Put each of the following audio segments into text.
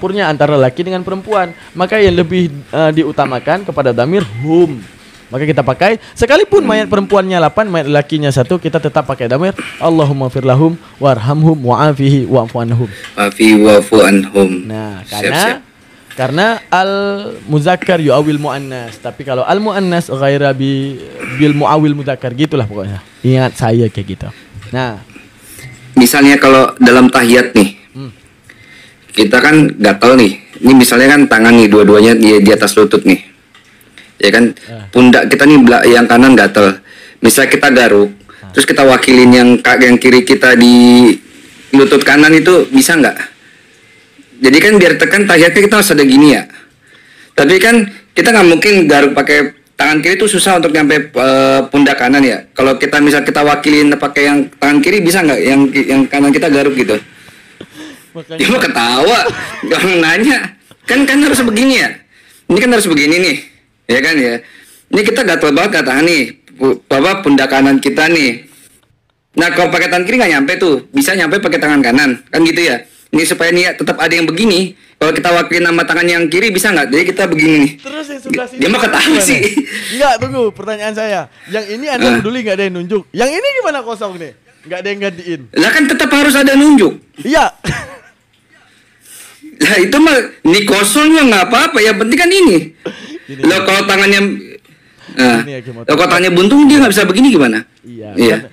campurnya antara laki dengan perempuan. Maka yang lebih diutamakan kepada dhamir hum. Maka kita pakai sekalipun mayat perempuannya 8, mayat lakinya 1, kita tetap pakai dhamir Allahumma fir lahum warhamhum wa'afihi wa'fu anhum. Wa'fu anhum. Nah, Siap. karena al muzakkar yu'awil muannas, tapi kalau al muannas ghaira bil muawil muzakkar, gitulah pokoknya. Ingat saya kayak gitu. Nah, misalnya kalau dalam tahiyat nih, kita kan gatal nih. Ini misalnya kan tangan nih dua-duanya di atas lutut nih, ya kan? Pundak kita nih yang kanan gatal. Misal kita garuk, terus kita wakilin yang kiri kita di lutut kanan, itu bisa nggak? Jadi kan biar tekan tahiyatnya kita harus ada gini ya. Tapi kan kita nggak mungkin garuk pakai tangan kiri, itu susah untuk nyampe pundak kanan ya. Kalau kita misal kita wakilin pakai yang tangan kiri, bisa nggak yang kanan kita garuk gitu? makanya Dia mau ketawa, gak nanya. Kan harus begini ya. Ini kan harus begini nih, ya kan ya. Ini kita gatel banget katakan nih, pundak kanan kita nih. Nah kalau pakai tangan kiri nggak nyampe tuh, bisa nyampe pakai tangan kanan, kan gitu ya. Ini supaya niat tetap ada yang begini. Kalau kita wakilin nama tangan yang kiri, bisa nggak? Jadi kita begini nih. terus yang sebelah sini Dia mau ketawa sih. Enggak, tunggu, pertanyaan saya. Yang ini Anda peduli nggak ada yang nunjuk? Yang ini gimana kosong nih? Nggak ada yang gantiin. Lah kan tetap harus ada nunjuk. Iya. Lah itu mah ini kosongnya nggak apa-apa. Yang penting kan ini. Lo kalau tangannya, Ini ya, Kimoto. kalau tangannya buntung, dia nggak bisa begini gimana? Iya.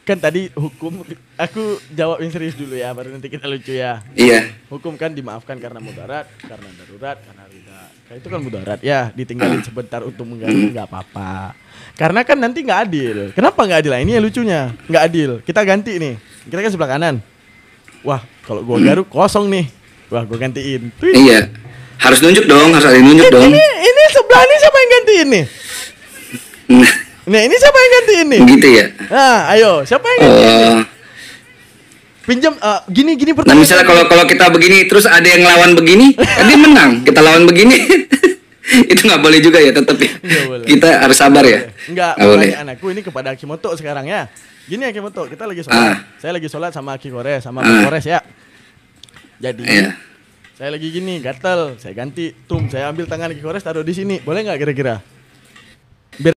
Kan tadi hukum, aku jawab yang serius dulu ya, baru nanti kita lucu ya. Iya. Hukum kan dimaafkan karena mudarat, karena darurat, karena rida. Nah, itu kan mudarat ya, ditinggalin sebentar untuk mengganti nggak apa-apa. Karena kan nanti nggak adil. Kenapa nggak adil? Nah, ini ya lucunya, nggak adil. Kita ganti nih. Kita kan sebelah kanan. Wah, kalau gua garuk kosong nih. Wah, gua gantiin. Tuh, Iya. Harus nunjuk dong, harus ada yang nunjuk dong. ini sebelah ini siapa yang gantiin nih? Nah, ini siapa yang gantiin nih? Gitu ya. Nah, ayo, siapa yang gantiin? Pinjam gini Nah pertanyaan. misalnya kalau kita begini terus ada yang lawan begini, kan dia menang. Kita lawan begini, itu nggak boleh juga ya, tetap ya. Nggak boleh. Kita harus sabar ya. Enggak, Nggak boleh. pertanyaan aku ini kepada Kimoto sekarang ya. Gini ya Kimoto, kita lagi sholat. Saya lagi sholat sama Aki Kores, sama Pak Kores ya. Jadi Iya. saya lagi gini, gatel, saya ganti saya ambil tangan Aki Kores taruh di sini. Boleh nggak kira-kira? Biar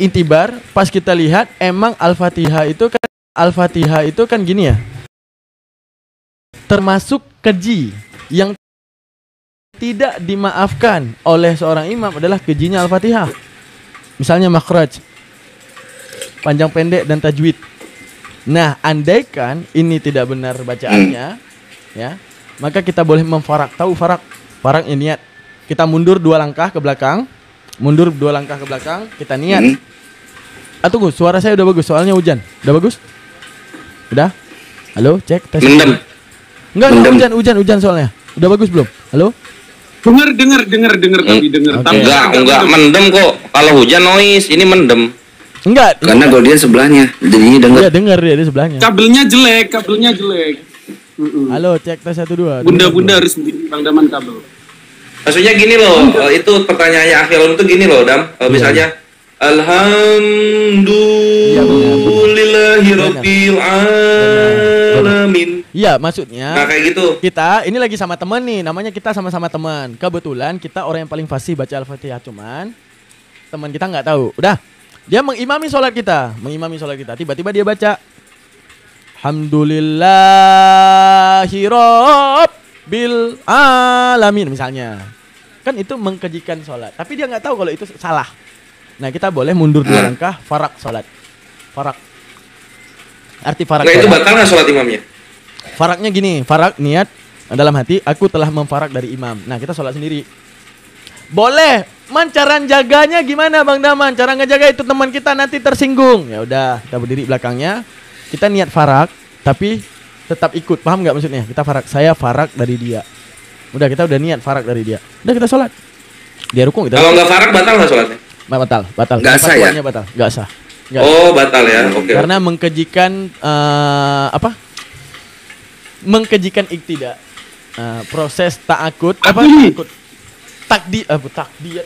intibar pas kita lihat emang Al-Fatihah itu kan gini ya. Termasuk keji yang tidak dimaafkan oleh seorang imam adalah kejinya Al-Fatihah. Misalnya makhraj, panjang pendek dan tajwid. Nah, andaikan ini tidak benar bacaannya, ya, maka kita boleh memfarak. Tahu farak? Farak ini niat. Kita mundur 2 langkah ke belakang, kita niat. Tunggu, suara saya udah bagus, soalnya hujan. Udah bagus? Udah? Halo, cek tes. Mendem. Enggak, hujan soalnya. Udah bagus belum? Halo? Dengar tapi dengar. Oke. Enggak mendem kok. Kalau hujan noise, ini mendem. Enggak. Karena Goldian sebelahnya, jadinya denger. Iya dengar dia di sebelahnya. Kabelnya jelek. Halo, cek tes 1 2. Bunda harus bikin Bang Daman kabel. Maksudnya gini loh, itu pertanyaannya Akhilum tuh gini loh, Dam. Misalnya Alhamdulillahirabbil alamin. Iya, maksudnya Nah, kayak gitu. kita ini lagi sama teman nih, namanya kita sama-sama teman. Kebetulan kita orang yang paling fasih baca Al-Fatihah, cuman teman kita nggak tahu. Udah, dia mengimami sholat kita. Tiba-tiba dia baca Alhamdulillahirabbil alamin misalnya. Kan itu mengkejikan sholat, tapi dia nggak tahu kalau itu salah. Nah, kita boleh mundur 2 langkah, farak sholat. Farak. Arti farak. Nah, itu batal nggak sholat imamnya? Faraknya gini, farak niat dalam hati, aku telah memfarak dari imam. Nah, kita sholat sendiri. Boleh. Cara jaganya gimana Bang Daman? Cara ngejaga itu teman kita nanti tersinggung. Ya udah, kita berdiri belakangnya. Kita niat farak, tapi tetap ikut. Paham nggak maksudnya? Kita farak, saya farak dari dia. Udah, kita udah niat farak dari dia. Udah, kita sholat. Dia rukuk kita. Kalau nggak farak batal nggak sholatnya? Batal. Nggak sah ya? Batal. Nggak sah. Oh, batal ya. Oke. Karena mengkejikan mengkejikan iktidak. Proses ta'akud takut takdir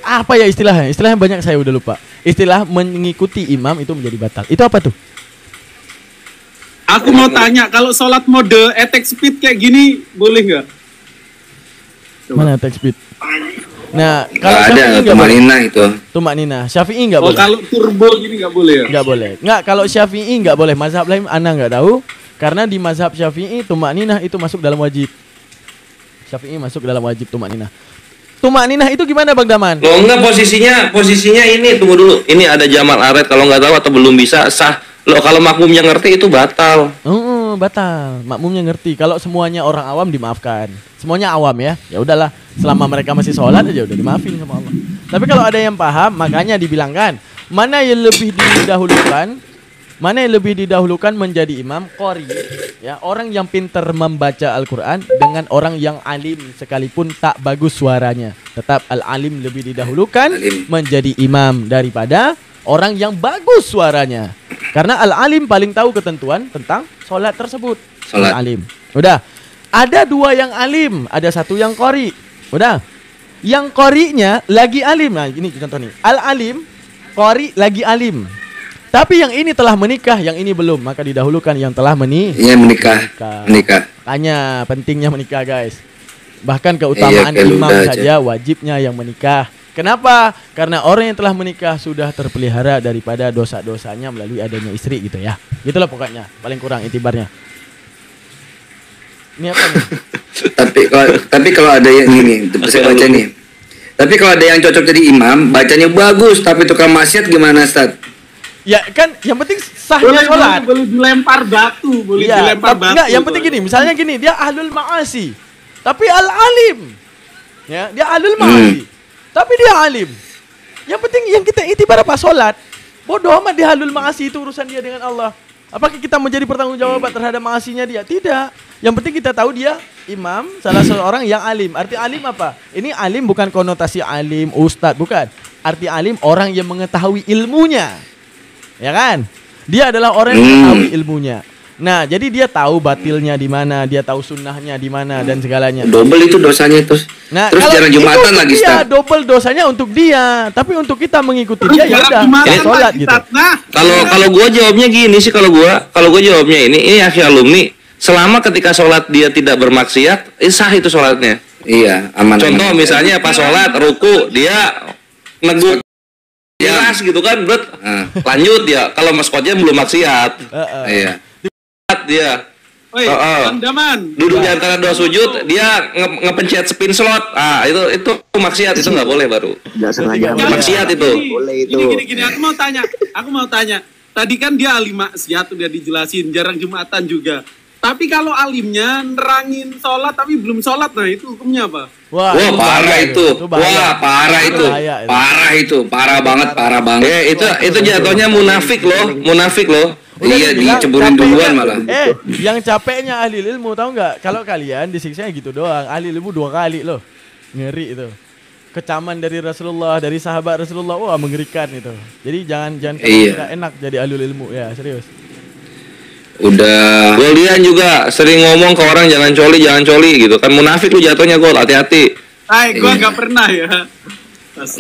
apa ya istilahnya? Istilahnya banyak, saya udah lupa. Istilah mengikuti imam itu menjadi batal. Itu apa tuh? Aku mau tanya, kalau sholat mode attack speed kayak gini boleh nggak? Mana attack speed? Nah, Nggak kalau ada, Syafi'i nggak boleh. tumanina itu. Tumanina. Syafi'i nggak Oh, boleh. kalau turbo gini nggak boleh ya? Nggak boleh. Nggak, kalau Syafi'i nggak boleh. Mazhab lain ana nggak tahu. Karena di mazhab Syafi'i tumanina itu masuk dalam wajib. Syafi'i masuk dalam wajib tumanina. Tumanina itu gimana Bang Daman? Loh, enggak, posisinya ini, tunggu dulu. Ini ada Jamal Aret, kalau nggak tahu atau belum bisa sah. Loh, kalau makmumnya ngerti itu batal. Batal. Makmumnya ngerti. Kalau semuanya orang awam dimaafkan. Semuanya awam ya. Ya udahlah, selama mereka masih sholat aja udah dimaafin sama Allah. Tapi kalau ada yang paham, makanya dibilangkan mana yang lebih didahulukan menjadi imam qori, ya, orang yang pintar membaca Al-Qur'an dengan orang yang alim sekalipun tak bagus suaranya. Tetap al-alim lebih didahulukan menjadi imam daripada orang yang bagus suaranya. Karena al-alim paling tahu ketentuan tentang sholat tersebut. Sholat. Al-alim. Udah. Ada 2 yang alim, ada 1 yang qori. Udah. Yang qorinya lagi alim. Nah, ini contoh nih. Al-alim, qori lagi alim. Tapi yang ini telah menikah, yang ini belum, maka didahulukan yang telah Iya, menikah. Makanya pentingnya menikah, guys. Bahkan keutamaan imam saja wajibnya yang menikah. Kenapa? Karena orang yang telah menikah sudah terpelihara daripada dosa-dosanya melalui adanya istri gitu ya. Gitulah pokoknya, paling kurang intibarnya. Ini apa nih? tapi kalau ada yang ini, saya baca nih. Tapi kalau ada yang cocok jadi imam, bacanya bagus, tapi tukang maksiat gimana, Ustaz? Ya kan, yang penting sahnya sholat. Boleh dilempar batu, Enggak, yang penting gini, misalnya gini, dia ahlul ma'asi, tapi al-alim. Ya, dia ahlul ma'asi, tapi dia alim. Yang penting yang kita itibar apa? Sholat. Bodoh amat dia ahlul ma'asi, itu urusan dia dengan Allah. Apakah kita menjadi pertanggungjawaban terhadap ma'asinya dia? Tidak. Yang penting kita tahu dia imam, salah seorang yang alim. Arti alim apa? Ini alim bukan konotasi alim, ustadz, bukan. Arti alim orang yang mengetahui ilmunya. Ya kan? Dia adalah orang yang mengetahui ilmunya. Nah, jadi dia tahu batilnya di mana, dia tahu sunnahnya di mana dan segalanya. Double itu dosanya itu. Nah, terus jarang Jumatan lagi, Ustaz. Ustaz. Double dosanya untuk dia, tapi untuk kita mengikuti dia ya udah, sholat gitu. Nah, Kalau gua jawabnya gini sih, kalau gua jawabnya ini akhi alumni, selama ketika sholat dia tidak bermaksiat, sah itu sholatnya. Iya, aman. Contoh misalnya pas sholat ruku dia negur jelas gitu kan, lanjut dia. Kalau maskotnya belum maksiat, Iya. dia Woi, Bang Daman. duduk di antara 2 sujud, dia ngepencet spin slot. Itu maksiat, itu nggak boleh baru. Nggak sengaja. Maksiat itu. Boleh itu. Gini, aku mau tanya. Tadi kan dia alim maksiat udah dijelasin, jarang Jumatan juga. Tapi kalau alimnya nerangin sholat tapi belum sholat, nah itu hukumnya apa? Wah, parah itu. Wah, parah itu. Parah itu, parah banget. Itu jatuhnya munafik loh. Iya, dibilang diceburin capeknya- duluan malah. yang capeknya ahli ilmu tahu nggak? Kalau kalian disiksanya gitu doang, ahli ilmu 2 kali loh. Ngeri itu. Kecaman dari Rasulullah, dari sahabat Rasulullah, wah mengerikan itu. Jadi jangan Iya. tidak enak jadi ahli ilmu ya, serius. Udah. Golian juga sering ngomong ke orang jangan coli gitu kan, munafik lu jatuhnya Gol, hati-hati. Gue nggak pernah ya.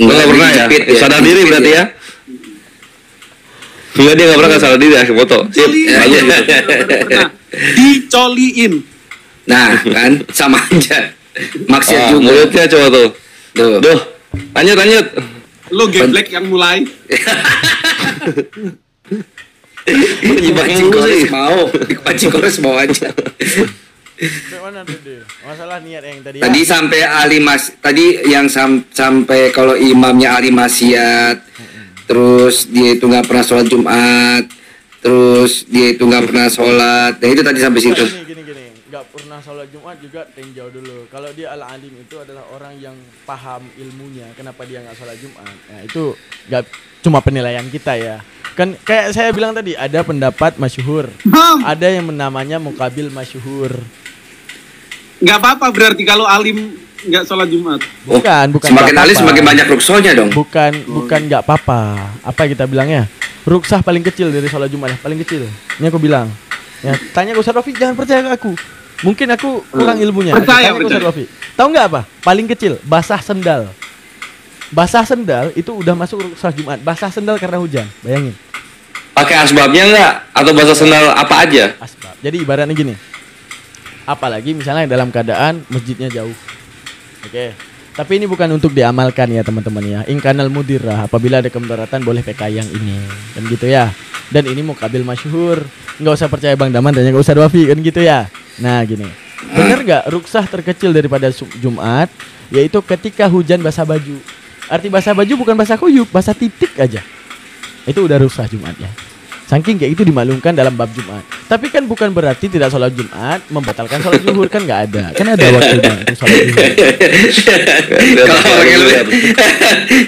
Lu nggak pernah ya? Dijepit ya. Sadar diri berarti ya? Enggak, dia nggak pernah sadar diri ya, foto. Sip, Coliin. lanjut. Pernah. Dicoliin. Nah, kan sama aja. Maksiat Ah, juga. mulutnya coba tuh. Tuh. Duh, lanjut. Lo geblek yang mulai. Jebak Pancing mulu kores sih. mau. Pancing kores mau aja. Sampai mana tadi? Masalah niat yang tadi. Tadi ya. sampai tadi yang sampai kalau imamnya ahli maksiat, terus dia itu nggak pernah sholat Jumat, terus dia itu nggak pernah sholat. Nah itu tadi sampai situ. Gini, nggak pernah sholat Jumat juga tinjau dulu. Kalau dia al-alim itu adalah orang yang paham ilmunya. Kenapa dia nggak sholat Jumat? Nah itu nggak cuma penilaian kita ya. Kan kayak saya bilang tadi ada pendapat masyhur, ada yang namanya mukabil masyhur. Nggak apa-apa berarti kalau alim nggak sholat Jumat. Bukan Semakin nggak alis apa-apa. semakin banyak ruksonya dong. Bukan nggak apa-apa. Apa kita bilangnya? Ruksah paling kecil dari sholat Jumat, paling kecil. Ini aku bilang. Ya, tanya ke Ustaz Rafi, jangan percaya ke aku. Mungkin aku kurang ilmunya. Percaya, Tanya ke Ustaz Rafi. Tahu nggak apa? Paling kecil, basah sendal. Basah sendal itu udah masuk ruksah Jumat. Basah sendal karena hujan. Bayangin. Pakai asbabnya enggak? Atau bahasa sendal apa aja? Asbab. Jadi ibaratnya gini. Apalagi misalnya dalam keadaan masjidnya jauh. Oke. Tapi ini bukan untuk diamalkan ya teman-teman ya. Ingkanal mudirah, apabila ada kemudaratan boleh PK yang ini. Kan gitu ya. Dan ini mukabil masyhur. Enggak usah percaya Bang Daman, tanya ke Ustaz Wafi kan gitu ya. Nah, gini. Bener enggak ruksah terkecil daripada Jumat yaitu ketika hujan basah baju. Arti basah baju bukan basah kuyup, basah titik aja. Itu udah ruksah Jumat ya. Saking kayak itu dimaklumkan dalam bab Jumat. Tapi kan bukan berarti tidak sholat Jumat membatalkan sholat zuhur, kan nggak ada. Kan ada waktunya untuk sholat zuhur.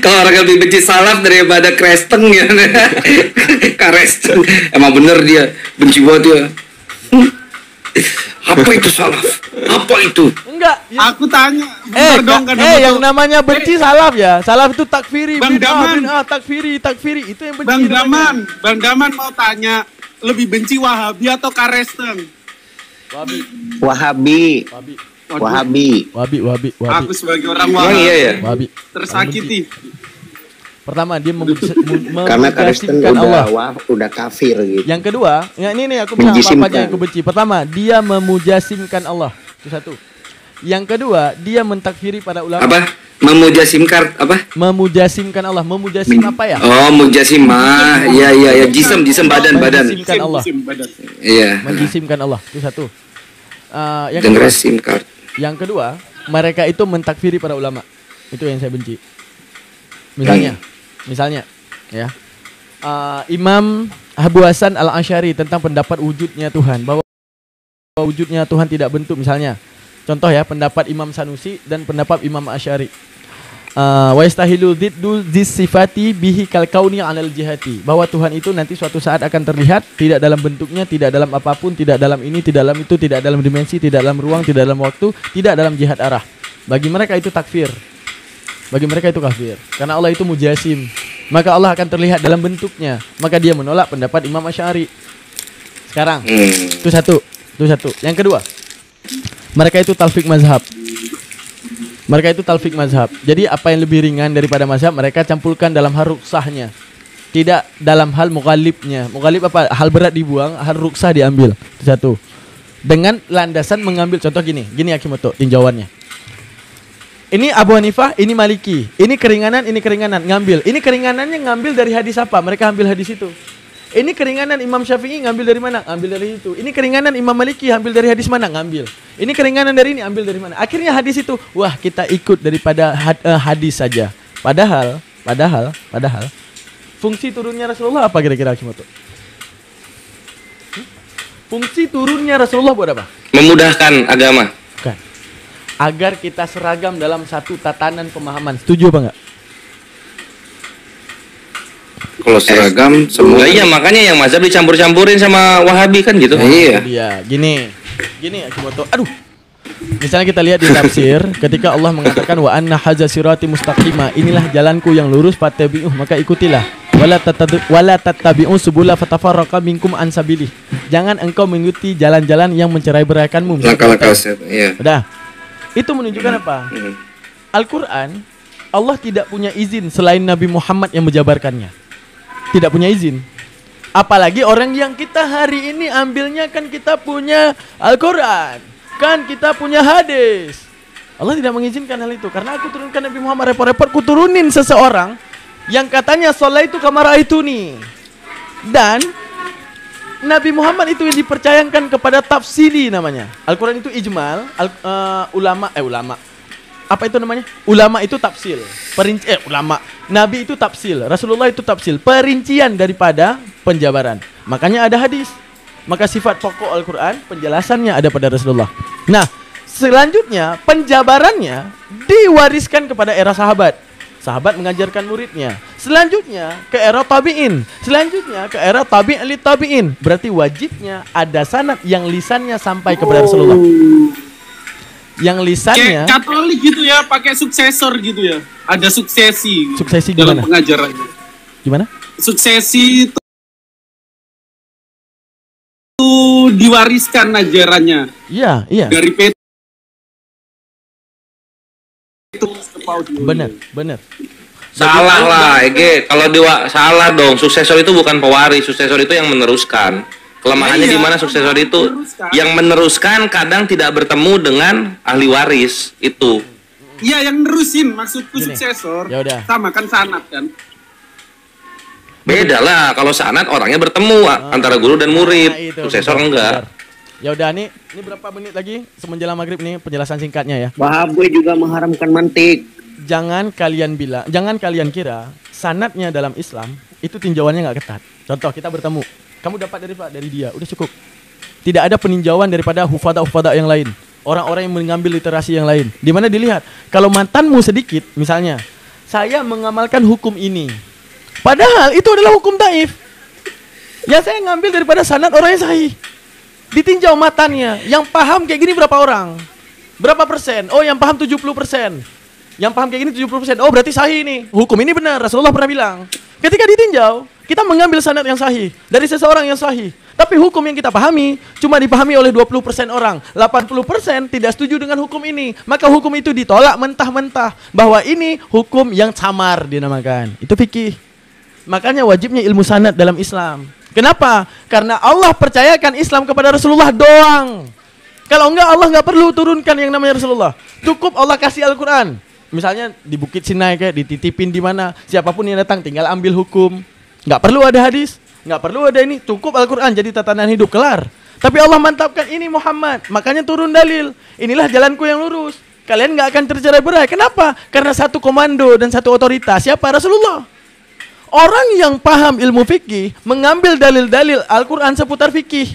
Kalau orang yang lebih benci salaf daripada Kristen ya. Kristen. Emang bener dia benci banget dia. Apa itu salaf? Apa itu? Enggak. Aku tanya, bentar dong kan. Yang namanya benci salaf ya. Salaf itu takfiri, Bang Daman. takfiri. Itu yang benci. Bang Daman mau tanya, lebih benci Wahabi atau Kristen? Wahabi. Wahabi. Aku sebagai orang Emang Wahabi iya ya? Wahabi. tersakiti. Pertama dia Karena Kristen memujasingkan Allah. udah kafir gitu. Yang kedua, ya ini nih aku bilang apa Menjisimkan. aja yang aku benci. Pertama, dia memujasimkan Allah. Itu satu. Yang kedua, dia mentakfiri para ulama. Apa? Memuja SIM card apa? Memujasimkan Allah. Memujasim apa ya? Oh, mujasimah. Iya. Jisem badan. Menjisimkan Allah. Sim, badan. Iya. Menjisimkan Allah. Itu satu. Yang Denger kedua, SIM card. yang kedua, mereka itu mentakfiri para ulama. Itu yang saya benci. Misalnya, ya. Imam Abu Hasan Al-Asy'ari tentang pendapat wujudnya Tuhan, bahwa wujudnya Tuhan tidak bentuk misalnya. Contoh ya, pendapat Imam Sanusi dan pendapat Imam Asy'ari. Wa yastahilu dziddu dzisifati bihi kal kauni 'alal jihati. Bahwa Tuhan itu nanti suatu saat akan terlihat tidak dalam bentuknya, tidak dalam apapun, tidak dalam ini, tidak dalam itu, tidak dalam dimensi, tidak dalam ruang, tidak dalam waktu, tidak dalam jihad arah. Bagi mereka itu takfir. Bagi mereka itu kafir. Karena Allah itu mujasim. Maka Allah akan terlihat dalam bentuknya. Maka dia menolak pendapat Imam Asy'ari. Sekarang, itu satu. Yang kedua, mereka itu talfik mazhab. Jadi apa yang lebih ringan daripada mazhab mereka campurkan dalam hal ruksahnya. Tidak dalam hal mughalibnya. Mughalib apa? Hal berat dibuang, hal ruksah diambil. Itu satu. Dengan landasan mengambil contoh gini Akimoto tinjauannya. Ini Abu Hanifah, ini Maliki. Ini keringanan, ngambil. Ini keringanannya ngambil dari hadis apa? Mereka ambil hadis itu. Ini keringanan Imam Syafi'i ngambil dari mana? Ambil dari itu. Ini keringanan Imam Maliki ambil dari hadis mana? Ngambil. Ini keringanan dari ini ambil dari mana? Akhirnya hadis itu, wah kita ikut daripada hadis saja. Padahal fungsi turunnya Rasulullah apa kira-kira Akimoto? Fungsi turunnya Rasulullah buat apa? Memudahkan agama. Bukan. Agar kita seragam dalam satu tatanan pemahaman. Setuju apa enggak? Kalau seragam semua. Iya, makanya yang mazhab dicampur-campurin sama Wahabi kan gitu. Iya. Dia gini Akimoto. Aduh. Misalnya kita lihat di tafsir ketika Allah mengatakan wa anna hadza sirati mustaqima, inilah jalanku yang lurus fattabi'uh, maka ikutilah. Wala tattabi'u subula fatafarraqa minkum an sabilih. Jangan engkau mengikuti jalan-jalan yang mencerai-beraikanmu. Langkah-langkah iya. Udah. Itu menunjukkan apa? Al-Qur'an Allah tidak punya izin selain Nabi Muhammad yang menjabarkannya. Tidak punya izin. Apalagi orang yang kita hari ini ambilnya kan kita punya Al-Qur'an. Kan kita punya hadis. Allah tidak mengizinkan hal itu. Karena aku turunkan Nabi Muhammad repot-repot ku turunin seseorang yang katanya sholat itu kamar itu nih. Dan Nabi Muhammad itu yang dipercayakan kepada tafsiri namanya. Al-Quran itu ijmal, ulama. Apa itu namanya? Ulama itu tafsil. Ulama. Nabi itu tafsil. Rasulullah itu tafsil. Perincian daripada penjabaran. Makanya ada hadis. Maka sifat pokok Al-Quran penjelasannya ada pada Rasulullah. Nah, selanjutnya penjabarannya diwariskan kepada era sahabat. Sahabat mengajarkan muridnya. Selanjutnya ke era tabi'in. Selanjutnya ke era tabi'in tabi'in. Berarti wajibnya ada sanad yang lisannya sampai kepada Rasulullah. Yang lisannya kayak Katolik gitu ya, pakai suksesor gitu ya. Ada suksesi. Suksesi dalam gimana? pengajarannya. Gimana? Suksesi itu diwariskan ajarannya. Iya. Dari Petrus ke Paulus. Benar. Salah lah, Ege. Kalau salah dong. Suksesor itu bukan pewaris, suksesor itu yang meneruskan. Kelemahannya di mana suksesor itu yang meneruskan kadang tidak bertemu dengan ahli waris itu. Iya, yang nerusin maksudku suksesor. Ya udah. Sama kan sanad kan. Beda lah, kalau sanad orangnya bertemu antara guru dan murid, suksesor enggak. Ya udah nih, ini berapa menit lagi semenjelang maghrib nih penjelasan singkatnya ya. Wahabi juga mengharamkan mantik. Jangan kalian kira sanadnya dalam Islam itu tinjauannya nggak ketat. Contoh kita bertemu, kamu dapat dari dia, udah cukup. Tidak ada peninjauan daripada hufadha yang lain, orang-orang yang mengambil literasi yang lain. Di mana dilihat kalau mantanmu sedikit, misalnya saya mengamalkan hukum ini. Padahal itu adalah hukum taif. Ya saya ngambil daripada sanad orang yang sahih. Ditinjau matannya. Yang paham kayak gini berapa orang? Berapa persen? Oh yang paham 70%. Yang paham kayak gini 70%. Oh berarti sahih nih. Hukum ini benar. Rasulullah pernah bilang. Ketika ditinjau, kita mengambil sanad yang sahih dari seseorang yang sahih. Tapi hukum yang kita pahami cuma dipahami oleh 20% orang. 80% tidak setuju dengan hukum ini. Maka hukum itu ditolak mentah-mentah. Bahwa ini hukum yang samar dinamakan. Itu fikih. Makanya wajibnya ilmu sanad dalam Islam. Kenapa? Karena Allah percayakan Islam kepada Rasulullah doang. Kalau enggak Allah enggak perlu turunkan yang namanya Rasulullah. Cukup Allah kasih Al-Quran. Misalnya di Bukit Sinai kayak dititipin di mana, siapapun yang datang tinggal ambil hukum. Enggak perlu ada hadis, enggak perlu ada ini, cukup Al-Quran jadi tatanan hidup kelar. Tapi Allah mantapkan ini Muhammad, makanya turun dalil. Inilah jalanku yang lurus. Kalian enggak akan tercerai-berai. Kenapa? Karena satu komando dan satu otoritas. Siapa? Rasulullah. Orang yang paham ilmu fikih mengambil dalil-dalil Al-Quran seputar fikih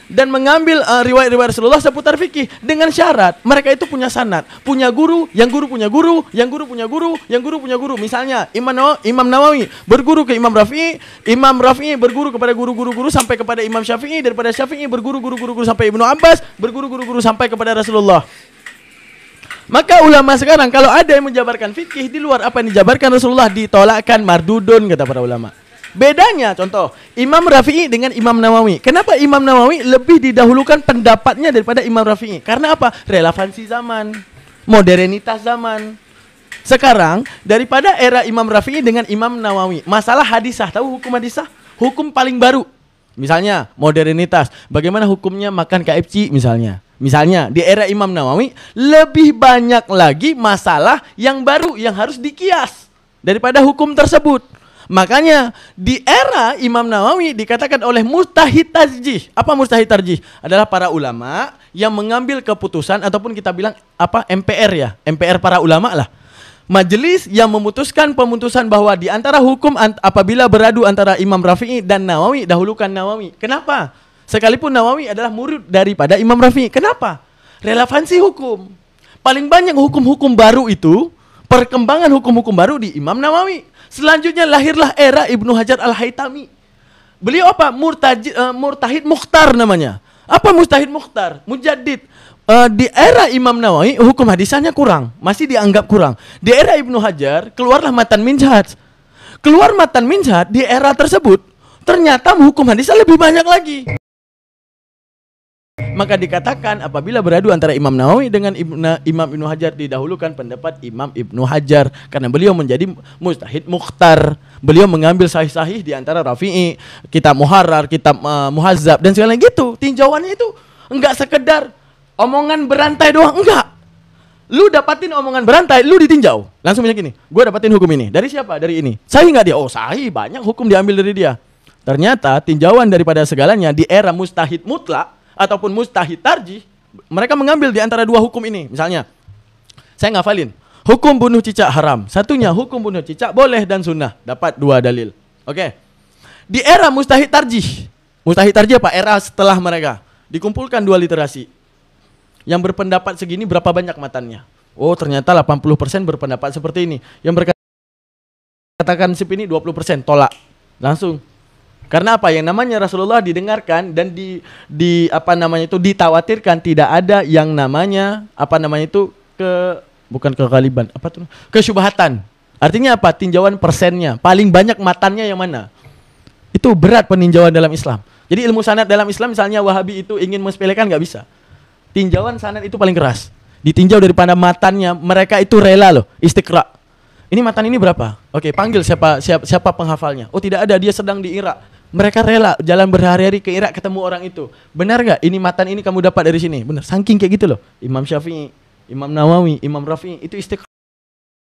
dan mengambil riwayat-riwayat Rasulullah seputar fikih dengan syarat mereka itu punya sanad, punya guru, yang guru punya guru, yang guru punya guru, yang guru punya guru. Misalnya Imam Nawawi berguru ke Imam Rafi'i berguru kepada guru-guru sampai kepada Imam Syafi'i, daripada Syafi'i berguru-guru sampai Ibnu Abbas, berguru-guru sampai kepada Rasulullah. Maka ulama sekarang kalau ada yang menjabarkan fikih di luar apa yang dijabarkan Rasulullah ditolakkan mardudun kata para ulama. Bedanya contoh Imam Rafi'i dengan Imam Nawawi. Kenapa Imam Nawawi lebih didahulukan pendapatnya daripada Imam Rafi'i? Karena apa? Relevansi zaman, modernitas zaman. Sekarang daripada era Imam Rafi'i dengan Imam Nawawi, masalah hadisah, tahu hukum hadisah? Hukum paling baru. Misalnya modernitas, bagaimana hukumnya makan KFC misalnya. Misalnya di era Imam Nawawi lebih banyak lagi masalah yang baru yang harus dikias daripada hukum tersebut. Makanya di era Imam Nawawi dikatakan oleh mujtahid tarjih. Apa mujtahid tarjih? Adalah para ulama yang mengambil keputusan ataupun kita bilang apa MPR ya, MPR para ulama lah. Majelis yang memutuskan pemutusan bahwa di antara hukum apabila beradu antara Imam Rafi'i dan Nawawi, dahulukan Nawawi. Kenapa? Sekalipun Nawawi adalah murid daripada Imam Rafi'i. Kenapa? Relevansi hukum. Paling banyak hukum-hukum baru itu, perkembangan hukum-hukum baru di Imam Nawawi. Selanjutnya lahirlah era Ibnu Hajar Al-Haytami. Beliau apa? Murtahid Mukhtar namanya. Apa mujtahid mukhtar? Mujaddid. Di era Imam Nawawi hukum hadisannya kurang, masih dianggap kurang. Di era Ibnu Hajar keluarlah matan minhaj. Keluar matan minhaj di era tersebut, ternyata hukum hadisnya lebih banyak lagi. Maka dikatakan apabila beradu antara Imam Nawawi dengan Imam Ibnu Hajar, didahulukan pendapat Imam Ibnu Hajar karena beliau menjadi mujtahid mukhtar. Beliau mengambil sahih-sahih di antara Rafi'i, kitab Muharrar, kitab Muhazzab dan segala gitu. Tinjauannya itu enggak sekedar omongan berantai doang, enggak. Lu dapatin omongan berantai, lu ditinjau. Langsung punya gini, gue dapatin hukum ini. Dari siapa? Dari ini. Sahih enggak dia? Oh sahih, banyak hukum diambil dari dia. Ternyata tinjauan daripada segalanya di era mustahid mutlak ataupun mustahid tarjih, mereka mengambil di antara dua hukum ini. Misalnya, saya ngafalin, hukum bunuh cicak haram. Satunya hukum bunuh cicak boleh dan sunnah. Dapat dua dalil. Oke. Di era mustahid tarjih. Mustahid tarjih apa? Era setelah mereka. Dikumpulkan dua literasi. Yang berpendapat segini berapa banyak matannya? Oh ternyata 80% berpendapat seperti ini. Yang berkatakan sip ini 20% tolak. Langsung. Karena apa? Yang namanya Rasulullah didengarkan dan ditawatirkan tidak ada yang namanya bukan kegaliban, kesyubhatan. Artinya apa? Tinjauan persennya, paling banyak matannya yang mana? Itu berat peninjauan dalam Islam. Jadi ilmu sanad dalam Islam misalnya Wahabi itu ingin mensepelekan nggak bisa. Tinjauan sanad itu paling keras. Ditinjau daripada matannya, mereka itu rela loh istiqra. Ini matan ini berapa? Oke, panggil siapa penghafalnya. Oh tidak ada, dia sedang di Irak. Mereka rela jalan berhari-hari ke Irak ketemu orang itu. Benar gak? Ini matan ini kamu dapat dari sini. Benar. Saking kayak gitu loh. Imam Syafi'i, Imam Nawawi, Imam Rafi'i itu istiqra.